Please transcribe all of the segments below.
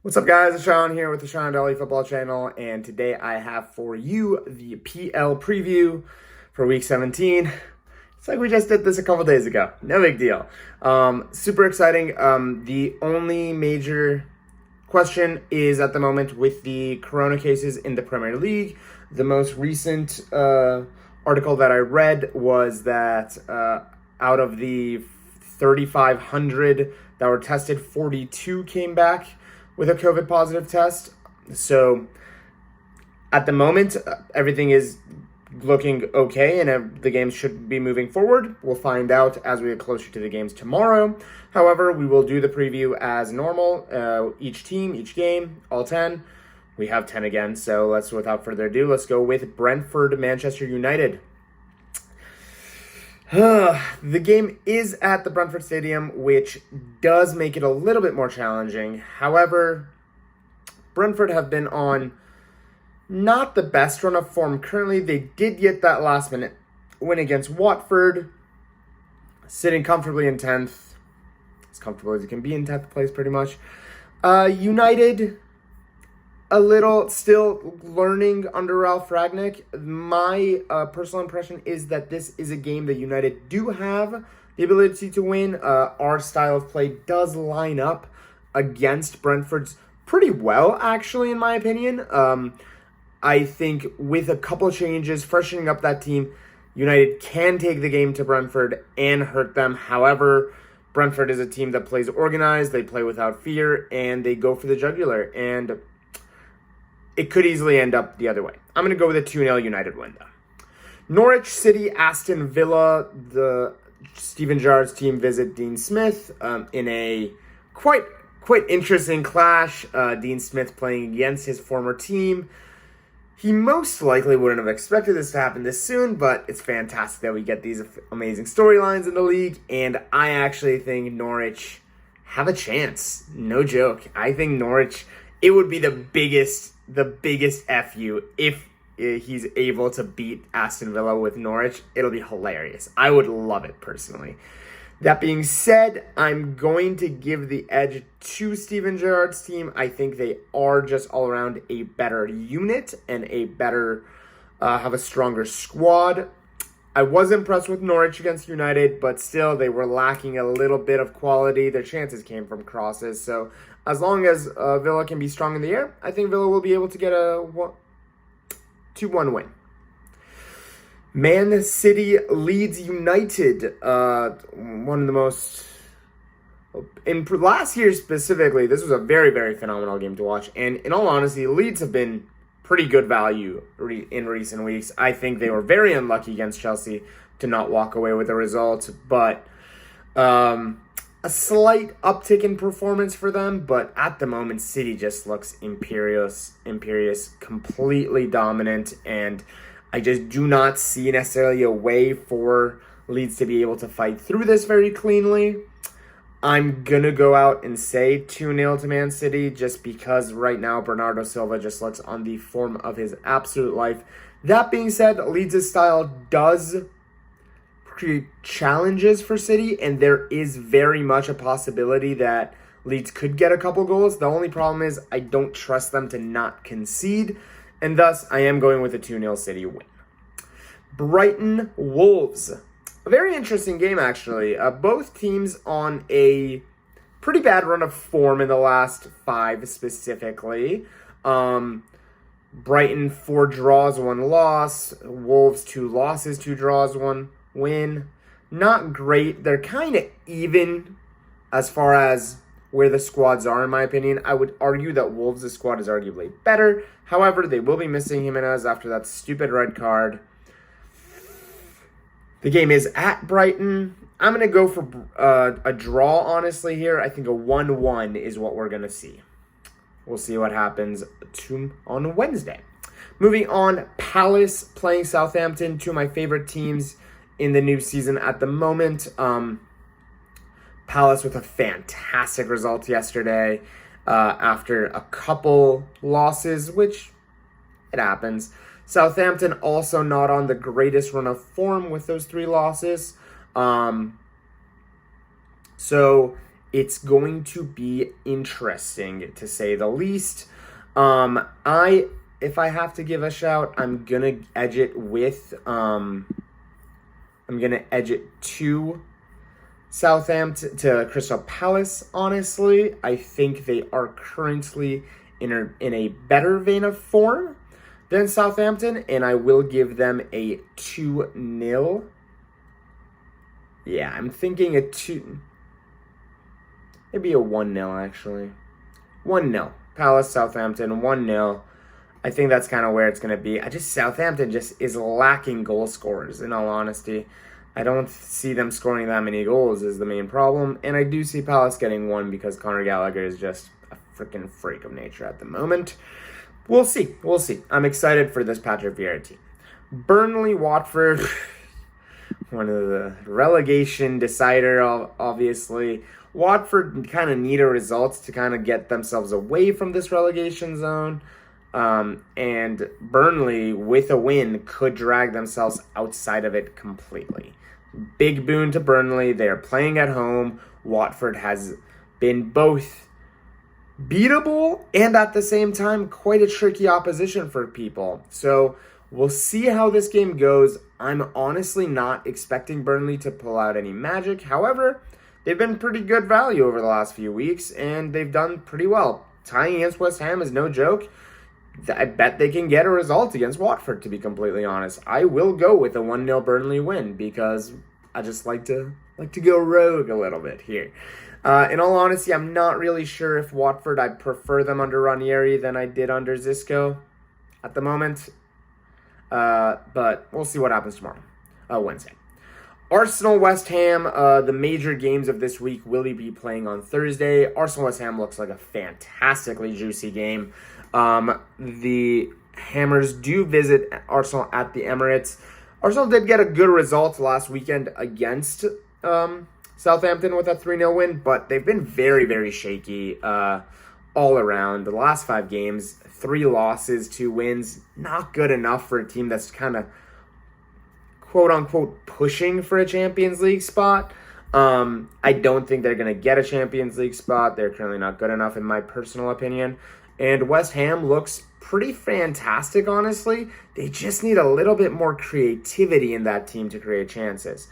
What's up, guys? It's Sean here with the Sean Dolly Football Channel, and today I have for you the PL preview for Week 17. It's like we just did this a couple days ago. No big deal. Super exciting. The only major question is at the moment with the corona cases in the Premier League. The most recent article that I read was that out of the 3,500 that were tested, 42 came back with a COVID positive test. So at the moment, everything is looking okay, and the games should be moving forward. We'll find out as we get closer to the games tomorrow. However, we will do the preview as normal. Each team, each game, all 10. We have 10 again, so without further ado, let's go with Brentford, Manchester United. The game is at the Brentford Stadium, which does make it a little bit more challenging. However, Brentford have been on not the best run of form currently. They did get that last-minute win against Watford, sitting comfortably in 10th. As comfortable as you can be in 10th place, pretty much. United, a little still learning under Ralph Rangnick. My personal impression is that this is a game that United do have the ability to win. Our style of play does line up against Brentford's pretty well, actually, in my opinion. I think with a couple changes, freshening up that team, United can take the game to Brentford and hurt them. However, Brentford is a team that plays organized, they play without fear, and they go for the jugular. And it could easily end up the other way. I'm going to go with a 2-0 United win, though. Norwich City, Aston Villa. The Steven Gerrard's team visit Dean Smith in a quite interesting clash. Dean Smith playing against his former team. He most likely wouldn't have expected this to happen this soon, but it's fantastic that we get these amazing storylines in the league, and I actually think Norwich have a chance. No joke. I think Norwich, it would be the biggest FU if he's able to beat Aston Villa with Norwich. It'll be hilarious. I would love it personally. That being said, I'm going to give the edge to Steven Gerrard's team. I think they are just all around a better unit and have a stronger squad. I was impressed with Norwich against United, but still they were lacking a little bit of quality. Their chances came from crosses. So as long as Villa can be strong in the air, I think Villa will be able to get a 2-1 win. Man City, Leeds United. One of the most... In last year specifically, this was a very, very phenomenal game to watch. And in all honesty, Leeds have been pretty good value in recent weeks. I think they were very unlucky against Chelsea to not walk away with a result. But a slight uptick in performance for them. But at the moment, City just looks imperious, completely dominant. And I just do not see necessarily a way for Leeds to be able to fight through this very cleanly. I'm going to go out and say 2-0 to Man City just because right now Bernardo Silva just looks on the form of his absolute life. That being said, Leeds' style does create challenges for City, and there is very much a possibility that Leeds could get a couple goals. The only problem is I don't trust them to not concede, and thus I am going with a 2-0 City win. Brighton Wolves. A very interesting game, actually. Both teams on a pretty bad run of form in the last 5 specifically. Brighton 4 draws, 1 loss. Wolves 2 losses, 2 draws, 1 win. Not great. They're kind of even as far as where the squads are, in my opinion. I would argue that Wolves' squad is arguably better. However, they will be missing Jimenez after that stupid red card. The game is at Brighton. I'm going to go for a draw, honestly, here. I think a 1-1 is what we're going to see. We'll see what happens on Wednesday. Moving on, Palace playing Southampton, 2 of my favorite teams in the new season at the moment. Palace with a fantastic result yesterday after a couple losses, which it happens. Southampton also not on the greatest run of form with those 3 losses. So It's going to be interesting, to say the least. If I have to give a shout, I'm gonna edge it to Southampton, to Crystal Palace. Honestly, I think they are currently in a better vein of form than Southampton, and I will give them a 2-0. Yeah, I'm thinking maybe a 1-0 actually. 1-0. Palace, Southampton, 1-0. I think that's kind of where it's going to be. Southampton just is lacking goal scorers, in all honesty. I don't see them scoring that many goals is the main problem. And I do see Palace getting one because Conor Gallagher is just a freaking freak of nature at the moment. We'll see. I'm excited for this Patrick Vieira team. Burnley, Watford, one of the relegation decider, obviously. Watford kind of need a result to kind of get themselves away from this relegation zone. And Burnley, with a win, could drag themselves outside of it completely. Big boon to Burnley. They are playing at home. Watford has been both beatable and at the same time quite a tricky opposition for people. So we'll see how this game goes. I'm honestly not expecting Burnley to pull out any magic. However, they've been pretty good value over the last few weeks, and they've done pretty well. Tying against West Ham is no joke. I bet they can get a result against Watford, to be completely honest. I will go with a 1-0 Burnley win because I just like to go rogue a little bit here. In all honesty, I'm not really sure if Watford, I prefer them under Ranieri than I did under Xisco at the moment. But we'll see what happens tomorrow, Wednesday. Arsenal, West Ham, the major games of this week will be playing on Thursday. Arsenal, West Ham looks like a fantastically juicy game. The Hammers do visit Arsenal at the Emirates. Arsenal did get a good result last weekend against Southampton with a 3-0 win, but they've been very, very shaky all around. The last 5 games, 3 losses, 2 wins, not good enough for a team that's kind of quote-unquote pushing for a Champions League spot. I don't think they're going to get a Champions League spot. They're currently not good enough in my personal opinion. And West Ham looks pretty fantastic, honestly. They just need a little bit more creativity in that team to create chances.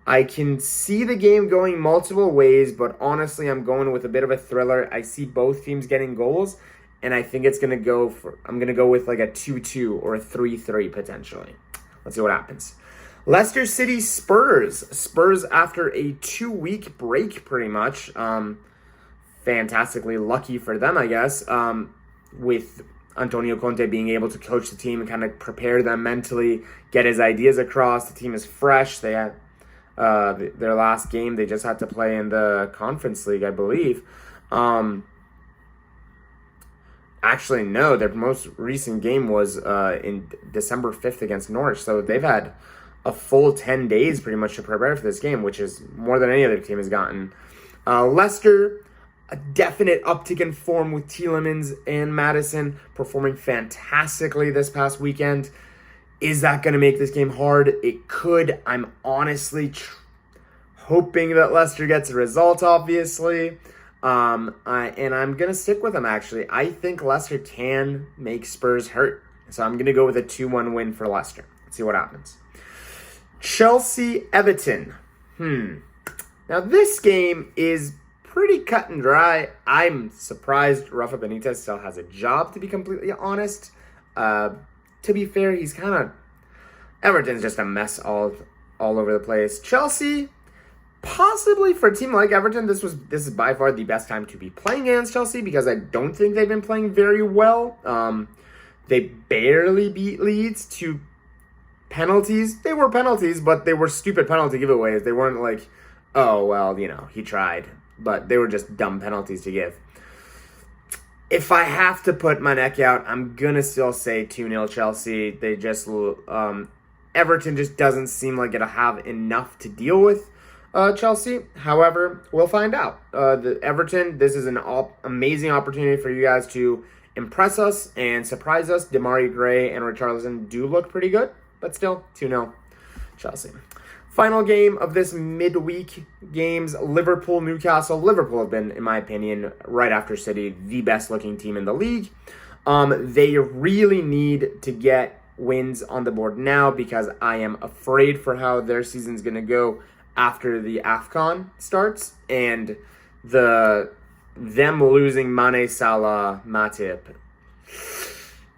I can see the game going multiple ways, but honestly, I'm going with a bit of a thriller. I see both teams getting goals, and I think I'm going to go with like a 2-2 or a 3-3 potentially. Let's see what happens. Leicester City, Spurs. Spurs after a 2-week break, pretty much. Fantastically lucky for them, I guess, with Antonio Conte being able to coach the team and kind of prepare them mentally, get his ideas across. The team is fresh. They had their last game they just had to play in the Conference League, I believe. Actually, no, their most recent game was in December 5th against Norwich, so they've had a full 10 days pretty much to prepare for this game, which is more than any other team has gotten. Leicester, a definite uptick in form with Tielemans and Maddison performing fantastically this past weekend. Is that going to make this game hard? It could. I'm honestly hoping that Leicester gets a result, obviously. And I'm going to stick with them, actually. I think Leicester can make Spurs hurt. So I'm going to go with a 2-1 win for Leicester. Let's see what happens. Chelsea, Everton. Now, this game is pretty cut and dry. I'm surprised Rafa Benitez still has a job, to be completely honest. To be fair, he's kind of... Everton's just a mess all over the place. Chelsea, possibly for a team like Everton, this is by far the best time to be playing against Chelsea because I don't think they've been playing very well. They barely beat Leeds to penalties. They were penalties, but they were stupid penalty giveaways. They weren't like, oh, well, he tried. But they were just dumb penalties to give. If I have to put my neck out, I'm going to still say 2-0 Chelsea. They just... Everton just doesn't seem like it'll have enough to deal with Chelsea. However, we'll find out. Everton, this is an amazing opportunity for you guys to impress us and surprise us. Demarai Gray and Richarlison do look pretty good, but still, 2-0 Chelsea. Final game of this midweek games, Liverpool, Newcastle. Liverpool have been, in my opinion, right after City, the best looking team in the league. They really need to get wins on the board now because I am afraid for how their season's going to go after the AFCON starts. And them losing Mane, Salah, Matip,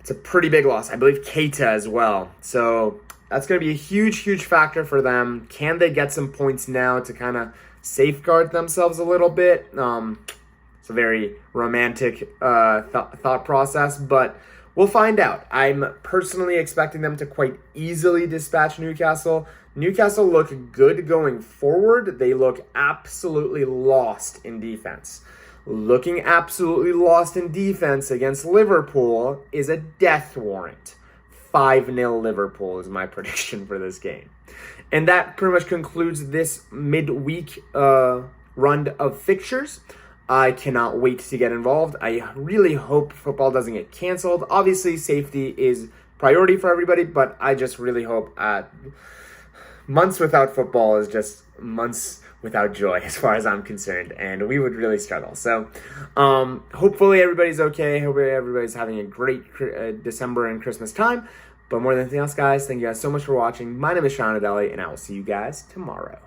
it's a pretty big loss. I believe Keita as well. So that's going to be a huge, huge factor for them. Can they get some points now to kind of safeguard themselves a little bit? It's a very romantic thought process, but we'll find out. I'm personally expecting them to quite easily dispatch Newcastle. Newcastle look good going forward. They look absolutely lost in defense. Looking absolutely lost in defense against Liverpool is a death warrant. 5-0 Liverpool is my prediction for this game. And that pretty much concludes this midweek run of fixtures. I cannot wait to get involved. I really hope football doesn't get canceled. Obviously, safety is priority for everybody, but I just really hope months without football is just months without joy as far as I'm concerned, and we would really struggle. So hopefully everybody's okay. Hopefully everybody's having a great December and Christmas time. But more than anything else, guys, thank you guys so much for watching. My name is Sean Adeli, and I will see you guys tomorrow.